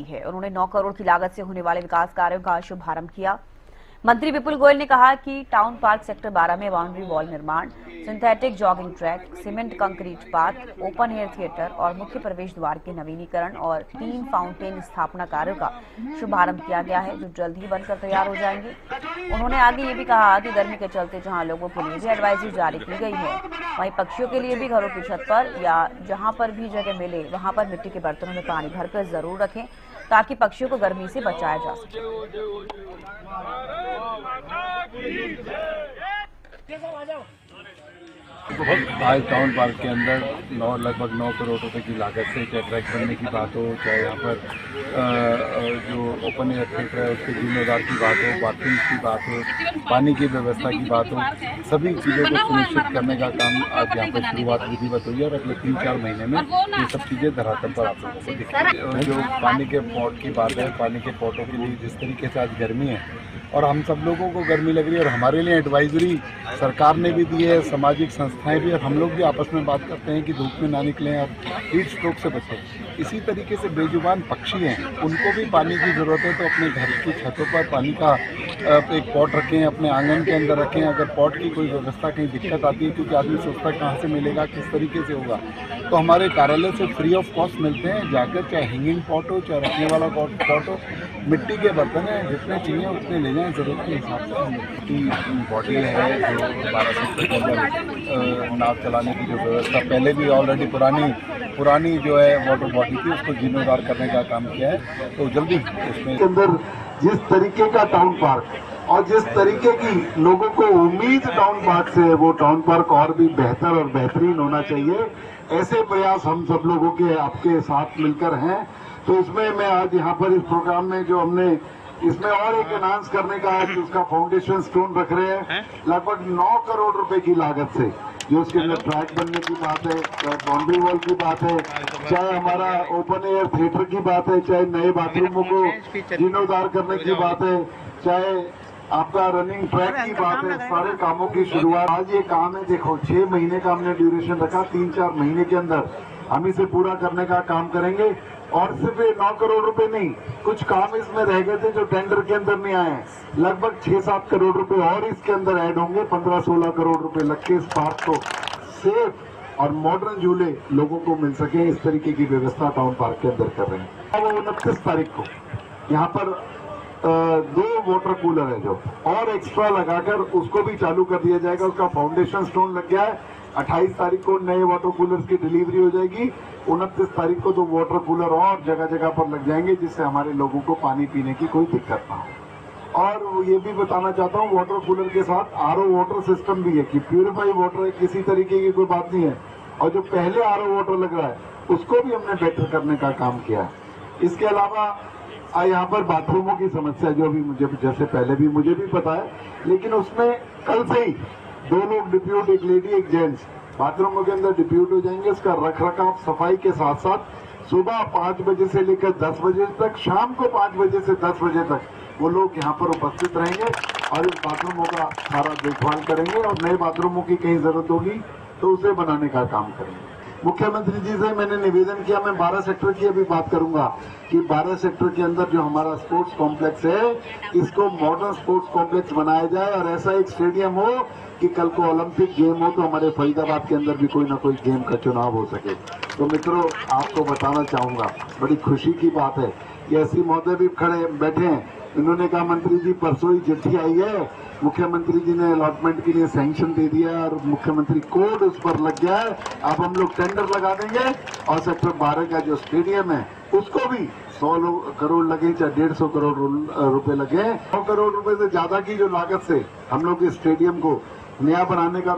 दी है। उन्होंने 9 करोड़ की लागत से होने वाले विकास कार्यों का शुभारंभ किया। मंत्री विपुल गोयल ने कहा कि टाउन पार्क सेक्टर 12 में बाउंड्री वॉल निर्माण, synthetic jogging track, cement concrete park, open air theatre और मुख्य प्रवेश द्वार के नवीनीकरण और 3 फाउंटेन स्थापना कार्यों का शुभारंभ किया गया है, जो जल्द ही बनकर तैयार हो जाएंगे। उन्होंने आगे ये भी कहा कि गर्मी के चलते जहां लोगों के लिए भी एडवाइजरी जारी की गई है, वहीं पक्षियों के लिए भी घरों की छत पर या जहां पर भी जगह मिले वहां पर मिट्टी के बर्तनों में पानी भरकर जरूर रखें, ताकि पक्षियों को गर्मी से बचाया जा सके। आज टाउन पार्क के अंदर लगभग 9 करोड़ रुपए की लागत से चाहे ट्रैक बनने की बात हो, चाहे यहाँ पर जो ओपन एयर थिएटर है उसके जीर्णोद्धार की बात हो, बाथरूम की बात हो, पानी की व्यवस्था की बात हो, सभी चीज़ों को सुनिश्चित करने का काम आज यहाँ पर शुरुआत विधिवत हुई है और अगले 3-4 महीने में ये सब चीज़ें धरातल पर आप लोगों को दिखेंगी। जो पानी के पॉट की बात है, पानी के पॉटों के लिए जिस तरीके से आज गर्मी है और हम सब लोगों को गर्मी लग रही है और हमारे लिए एडवाइजरी सरकार ने भी दी है, सामाजिक संस्थाएं भी, और हम लोग भी आपस में बात करते हैं कि धूप में ना निकलें और हीट स्ट्रोक से बचें। इसी तरीके से बेजुबान पक्षी हैं, उनको भी पानी की ज़रूरत है, तो अपने घर की छतों पर पानी का एक पॉट रखें, अपने आंगन के अंदर रखें। अगर पॉट की कोई व्यवस्था कहीं दिक्कत आती है, क्योंकि आदमी सोचता है कहाँ से मिलेगा, किस तरीके से होगा, तो हमारे कार्यालय से फ्री ऑफ कॉस्ट मिलते हैं। जाकर चाहे हैंगिंग पॉट हो, चाहे रखने वाला पॉट हो, मिट्टी के बर्तन हैं, जितने चाहिए उतने ले जाएं ज़रूरत के हिसाब से। की बॉडी है जो 12 सेक्टर के अंदर नाव चलाने की जो व्यवस्था पहले भी ऑलरेडी पुरानी जो है वाटर बॉडी थी, उसको जीर्णोद्धार करने का काम किया है, तो जल्दी उसमें अंदर जिस तरीके का टाउन पार्क और जिस तरीके की लोगों को उम्मीद टाउन पार्क से है, वो टाउन पार्क और भी बेहतर और बेहतरीन होना चाहिए। ऐसे प्रयास हम सब लोगों के आपके साथ मिलकर हैं। तो इसमें मैं आज यहाँ पर इस प्रोग्राम में जो हमने इसमें और एक एनहांस करने का आज उसका फाउंडेशन स्टोन रख रहे हैं, लगभग 9 करोड़ रुपए की लागत से, जो उसके अंदर ट्रैक बनने की बात है, चाहे बाउंड्री वॉल की बात है, चाहे हमारा ओपन एयर थिएटर की बात है, चाहे नए बाथरूमों को जीर्णोद्धार करने की बात है, चाहे आपका रनिंग ट्रैक की बात है, सारे कामों की शुरुआत आज ये काम है। देखो 6 महीने का हमने ड्यूरेशन रखा, 3-4 महीने के अंदर हम इसे पूरा करने का काम करेंगे। और सिर्फ 9 करोड़ रुपए नहीं, कुछ काम इसमें रह गए थे जो टेंडर के अंदर नहीं आए, लगभग 6-7 करोड़ रुपए और इसके अंदर ऐड होंगे। 15-16 करोड़ रुपए लग के इस पार्क को सेफ और मॉडर्न झूले लोगों को मिल सके, इस तरीके की व्यवस्था टाउन पार्क के अंदर कर रहे हैं। और 29 तारीख को यहाँ पर 2 वाटर कूलर है जो और एक्स्ट्रा लगाकर उसको भी चालू कर दिया जाएगा। उसका फाउंडेशन स्टोन लग गया है। 28 तारीख को नए वाटर कूलर्स की डिलीवरी हो जाएगी। 29 तारीख को 2 वाटर कूलर और जगह जगह पर लग जाएंगे, जिससे हमारे लोगों को पानी पीने की कोई दिक्कत ना हो। और ये भी बताना चाहता हूँ, वाटर कूलर के साथ आरओ वाटर सिस्टम भी है कि प्यूरिफाई वाटर है, किसी तरीके की कोई बात नहीं है। और जो पहले आरओ वाटर लग रहा है उसको भी हमने बेटर करने का काम किया है। इसके अलावा यहाँ पर बाथरूमों की समस्या जो भी मुझे जैसे पहले भी मुझे भी पता है, लेकिन उसमें कल से ही 2 लोग डिप्यूट, एक लेडी एक जेंट्स बाथरूमों के अंदर डिप्यूट हो जाएंगे। इसका रख रखाव सफाई के साथ साथ सुबह 5 बजे से लेकर 10 बजे तक, शाम को 5 बजे से 10 बजे तक वो लोग यहाँ पर उपस्थित रहेंगे और इस बाथरूमों का सारा देखभाल करेंगे। और नए बाथरूमों की कहीं जरूरत होगी तो उसे बनाने का काम करेंगे। मुख्यमंत्री जी से मैंने निवेदन किया, मैं 12 सेक्टर की अभी बात करूंगा कि 12 सेक्टर के अंदर जो हमारा स्पोर्ट्स कॉम्प्लेक्स है, इसको मॉडर्न स्पोर्ट्स कॉम्प्लेक्स बनाया जाए और ऐसा एक स्टेडियम हो कि कल को ओलंपिक गेम हो तो हमारे फरीदाबाद के अंदर भी कोई ना कोई गेम का चुनाव हो सके। तो मित्रों, आपको बताना चाहूंगा, बड़ी खुशी की बात है कि ऐसी महोदय भी खड़े बैठे हैं। इन्होंने कहा मंत्री जी परसों ही चिट्ठी आई है, मुख्यमंत्री जी ने अलॉटमेंट के लिए सैंक्शन दे दिया और मुख्यमंत्री कोड उस पर लग गया है। अब हम लोग टेंडर लगा देंगे और सेक्टर 12 का जो स्टेडियम है उसको भी 100 करोड़ लगे चाहे 150 करोड़ रुपए लगे, 100 करोड़ रुपए से ज्यादा की जो लागत से हम लोग इस स्टेडियम को नया बनाने का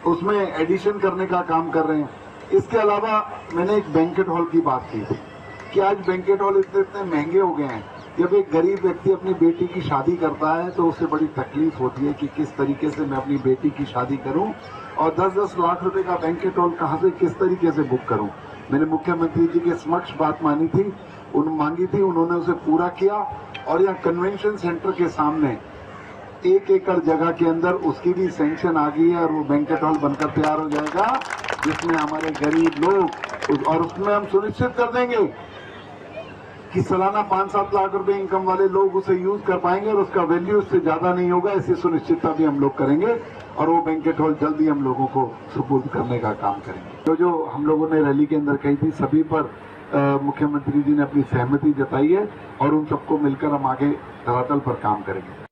उसमें एडिशन करने का काम कर रहे हैं। इसके अलावा मैंने एक बैंकेट हॉल की बात की थी कि आज बैंकेट हॉल इतने महंगे हो गए हैं। जब एक गरीब व्यक्ति अपनी बेटी की शादी करता है तो उसे बड़ी तकलीफ होती है कि किस तरीके से मैं अपनी बेटी की शादी करूं और 10-10 लाख रुपए का बैंकेट हॉल कहां से किस तरीके से बुक करूं। मैंने मुख्यमंत्री जी के समक्ष बात मांगी थी, उन्होंने उसे पूरा किया और यहाँ कन्वेंशन सेंटर के सामने 1 एकड़ जगह के अंदर उसकी भी सैंक्शन आ गई है और वो बैंकेट हॉल बनकर तैयार हो जाएगा, जिसमें हमारे गरीब लोग और उसमें हम सुनिश्चित कर देंगे कि सालाना 5-7 लाख रुपए इनकम वाले लोग उसे यूज कर पाएंगे और उसका वैल्यू उससे ज्यादा नहीं होगा, ऐसी सुनिश्चितता भी हम लोग करेंगे और वो बैंकेट हॉल जल्दी हम लोगों को सुपुर्द करने का काम करेंगे। जो हम लोगों ने रैली के अंदर कही थी, सभी पर मुख्यमंत्री जी ने अपनी सहमति जताई है और उन सबको मिलकर हम आगे धरातल पर काम करेंगे।